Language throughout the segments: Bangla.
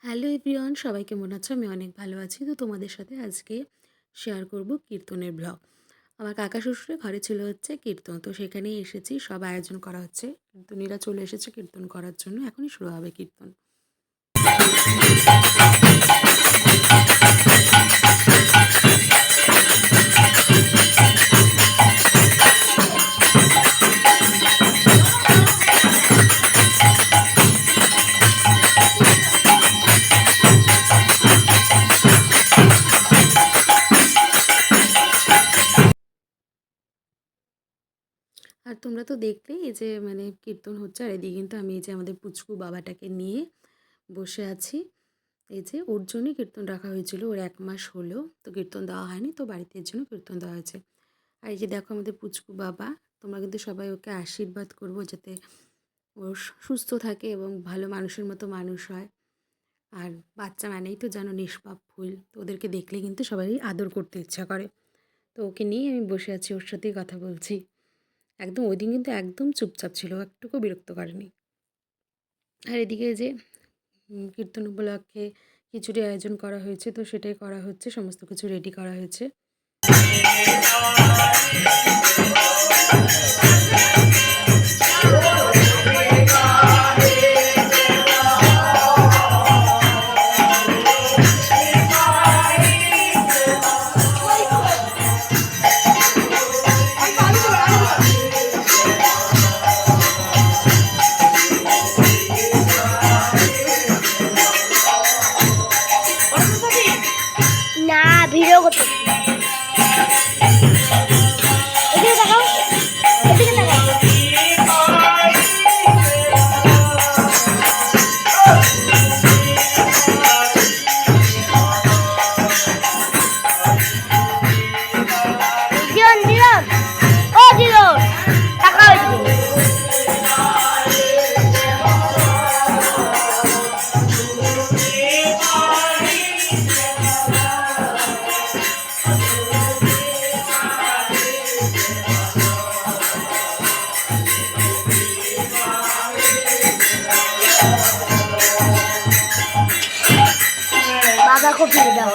হ্যালো এভরিওয়ান, সবাই কেমন আছো? আমি অনেক ভালো আছি। তো তোমাদের সাথে আজকে শেয়ার করব কীর্তনের ব্লগ। আমার কাকা শ্বশুরের ঘরে ছিল হচ্ছে কীর্তন, তো সেখানেই এসেছি। সব আয়োজন করা হচ্ছে, কীর্তনীরা চলে এসেছে কীর্তন করার জন্য। এখনই শুরু হবে কীর্তন। আর তোমরা তো দেখলেই এই যে কীর্তন হচ্ছে, আর এদিকে কিন্তু আমি এই যে আমাদের পুচকু বাবাটাকে নিয়ে বসে আছি। এই যে ওর জন্যই কীর্তন রাখা হয়েছিল, ওর 1 মাস হলো, তো কীর্তন দেওয়া হয়নি, তো বাড়িতে এর জন্য কীর্তন দেওয়া হয়েছে। আর এই যে দেখো আমাদের পুচকু বাবা, তোমরা কিন্তু সবাই ওকে আশীর্বাদ করবো যাতে ও সুস্থ থাকে এবং ভালো মানুষের মতো মানুষ হয়। আর বাচ্চা মানেই তো যেন নিষ্পাপ ফুল, তো ওদেরকে দেখলে কিন্তু সবারই আদর করতে ইচ্ছা করে। তো ওকে নিয়েই আমি বসে আছি, ওর সাথেই কথা বলছি। একদম ওই দিন কিন্তু একদম চুপচাপ ছিল, একটুকু বিরক্ত করেনি। আর এদিকে যে কীর্তন উপলক্ষে খিচুড়ি আয়োজন করা হয়েছে, তো সেটাই করা হচ্ছে, সমস্ত কিছু রেডি করা হয়েছে। না ভিডিও করতে এদিকে তাকাও এদিকে তাকাও দিয়ন দিয়ন ও দিয়ন তাকাও এদিকে বাবা খুব ফিরে দাও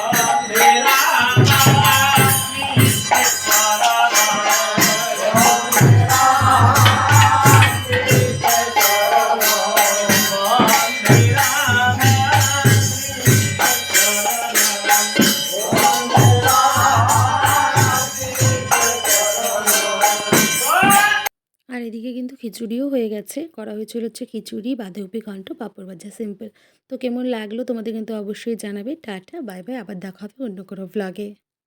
আর এদিকে কিন্তু খিচুড়িও হয়ে গেছে, করা হয়েছিল হচ্ছে খিচুড়ি, বাঁধাকপি ঘন্ট, পাঁপড় ভাজা, সিম্পল। তো কেমন লাগলো তোমাদের কিন্তু অবশ্যই জানাবে। টাটা, বাই বাই, আবার দেখা হবে অন্য কোনো ব্লগে।